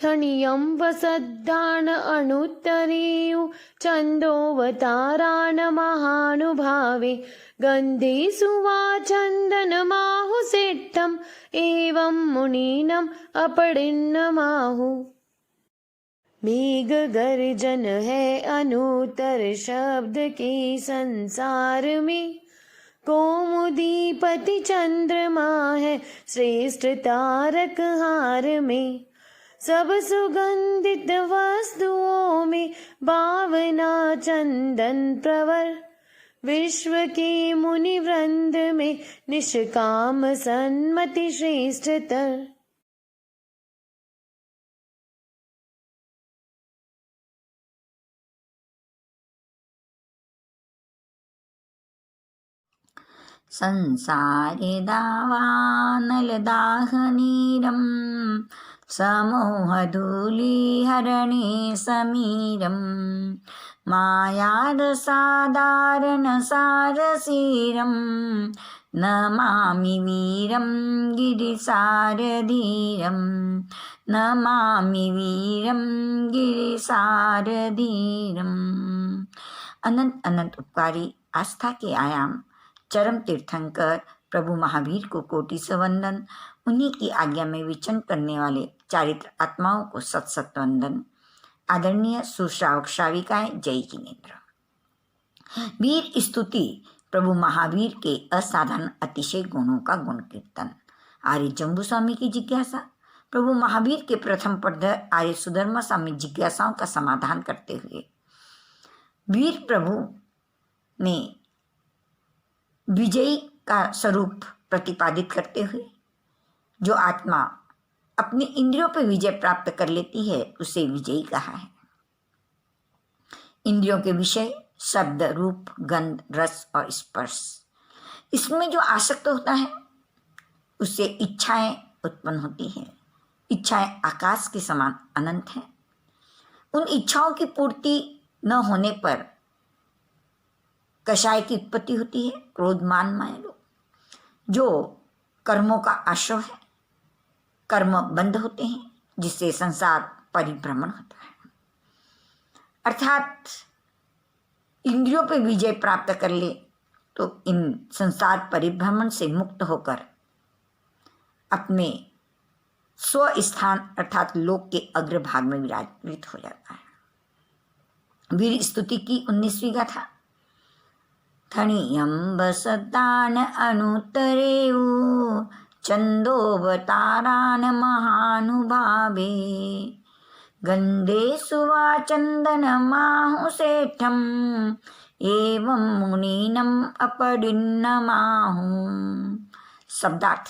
थणियं वसद्दान अनुत्तरेयु चन्दोवतारान् महानुभावे गन्धे सुवाचन्दनमाहुसेट्टम् एवं मुनीनम् अपडिन्नमाहु। मेघ गर्जन है अनुत्तर शब्द के संसार में, कौमुदीपति चंद्रमा है श्रेष्ठ तारक हार में। सब सुगंधित वस्तुओं में भावना चंदन प्रवर, विश्व के मुनि वृंद में निष्काम सन्मति श्रेष्ठतर। संसारे दावानलदाहनीरं समोहधूलिहरणे समीरं मायादसादारणसारसीरं नमामि वीरं गिरिसारधीरं नमामि वीरं गिरिसारधीरं। अनंत अनंत उपकारी आस्था के आयाम चरम तीर्थंकर प्रभु महावीर को कोटि से वंदन। उन्हीं की आज्ञा में विचरण करने वाले चारित्र आत्माओं को सत सत वंदन। आदरणीय सुश्रावक श्राविकाएं, जय जिनेन्द्र। वीर स्तुति प्रभु महावीर के असाधारण अतिशय गुणों का गुण कीर्तन। आर्य जम्बू स्वामी की जिज्ञासा। प्रभु महावीर के प्रथम पदधर आर्य सुधर्मा स्वामी जिज्ञासाओं का समाधान करते हुए वीर प्रभु ने विजयी का स्वरूप प्रतिपादित करते हुए जो आत्मा अपनी इंद्रियों पर विजय प्राप्त कर लेती है उसे विजयी कहा है। इंद्रियों के विषय शब्द, रूप, गंध, रस और स्पर्श, इसमें जो आसक्त होता है उससे इच्छाएं उत्पन्न होती हैं। इच्छाएं आकाश के समान अनंत हैं। उन इच्छाओं की पूर्ति न होने पर कषाय की उत्पत्ति होती है, क्रोध, मान, माया, लोभ। जो कर्मों का आश्रय है, कर्म बंद होते हैं जिससे संसार परिभ्रमण होता है। अर्थात इंद्रियों पर विजय प्राप्त कर ले तो इन संसार परिभ्रमण से मुक्त होकर अपने स्व स्थान अर्थात लोक के अग्रभाग में विराजित हो जाता है। वीर स्तुति की 19वीं गाथा। थणियं वसद्दान अनुत्तरेयु चंदोवतारान् महानुभावे गंधे सुवाचन्दनमाहुसेठम् एवं मुनीनम् अपडिन्नमाहु। शब्दार्थ।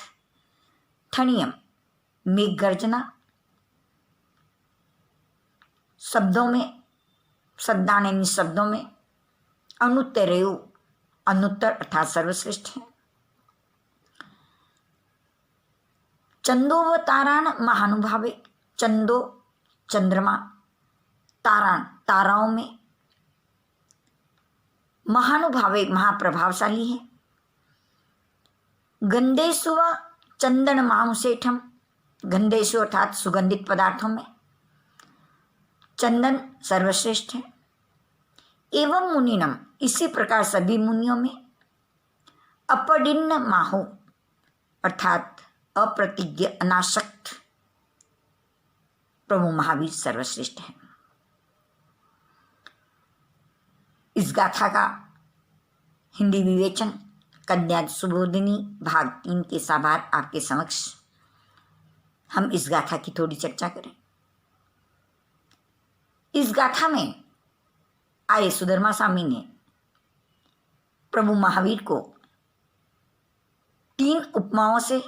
थणियम मेघ गर्जना, शब्दों में सद्दान यानी शब्दों में, अनुत्तरेयु अनुत्तर अर्थात सर्वश्रेष्ठ है, चंदोवतारान महानुभावे, चंदो चंद्रमा, तारान ताराओं में, महानुभावे महाप्रभावशाली है, गंधेषु व चंदन माहुसेठम, गंधेषु अर्थात सुगंधित पदार्थों में, चंदन सर्वश्रेष्ठ है, एवं मुनिनम इसी प्रकार सभी मुनियों में, अपडिन्न माहु अर्थात अप्रतिज्ञ अनासक्त प्रभु महावीर सर्वश्रेष्ठ है। इस गाथा का हिंदी विवेचन कन्या सुबोधिनी भाग 3 के साभार आपके समक्ष। हम इस गाथा की थोड़ी चर्चा करें। इस गाथा में आर्य सुधर्मा स्वामी ने प्रभु महावीर को 3 उपमाओं से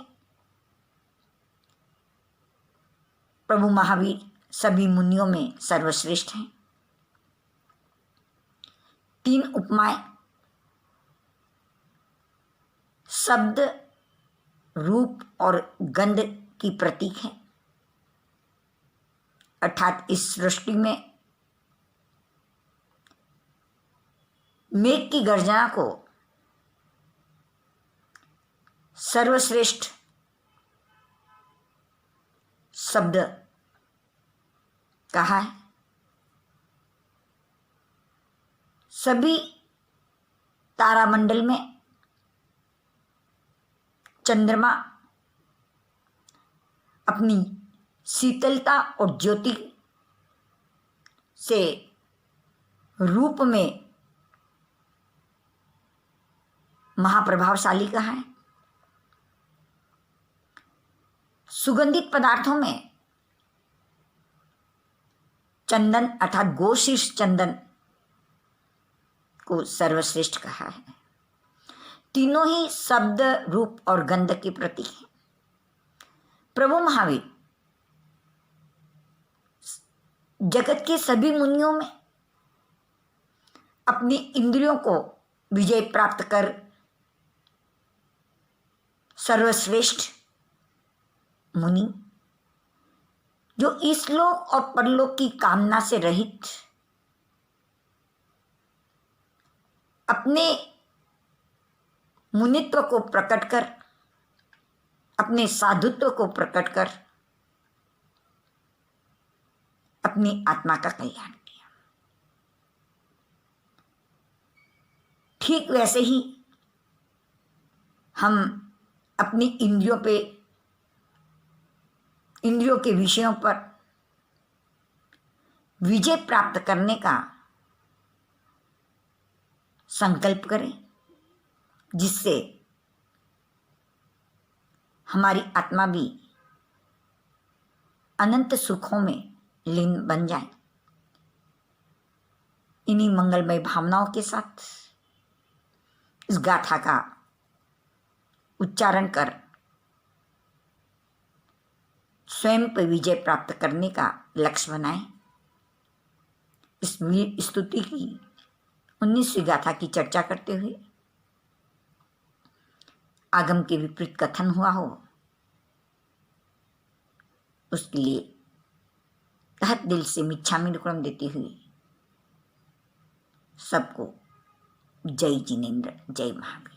प्रभु महावीर सभी मुनियों में सर्वश्रेष्ठ हैं। 3 उपमाएं शब्द, रूप और गंध की प्रतीक हैं। अर्थात इस सृष्टि में मेघ की गर्जना को सर्वश्रेष्ठ शब्द कहा है सभी तारामंडल में चंद्रमा अपनी शीतलता और ज्योति से रूप में महाप्रभावशाली कहा है। सुगंधित पदार्थों में चंदन अर्थात गोशीर्ष चंदन को सर्वश्रेष्ठ कहा है। तीनों ही शब्द, रूप और गंध के प्रतीक हैं। प्रभु महावीर जगत के सभी मुनियों में अपनी इंद्रियों को विजय प्राप्त कर सर्वश्रेष्ठ मुनि, जो इस लोक और परलोक की कामना से रहित अपने मुनित्व को प्रकट कर, अपने साधुत्व को प्रकट कर अपनी आत्मा का कल्याण किया। ठीक वैसे ही हम अपनी इंद्रियों के विषयों पर विजय प्राप्त करने का संकल्प करें, जिससे हमारी आत्मा भी अनंत सुखों में लीन बन जाए। इन्हीं मंगलमय भावनाओं के साथ इस गाथा का उच्चारण कर स्वयं पर विजय प्राप्त करने का लक्ष्य बनाएं। इस वीर स्तुति की 19वीं गाथा की चर्चा करते हुए आगम के विपरीत कथन हुआ हो, उसके लिए तहत दिल से मिच्छामि दुक्कड़म देती हुई सबको जय जिनेन्द्र, जय महावीर।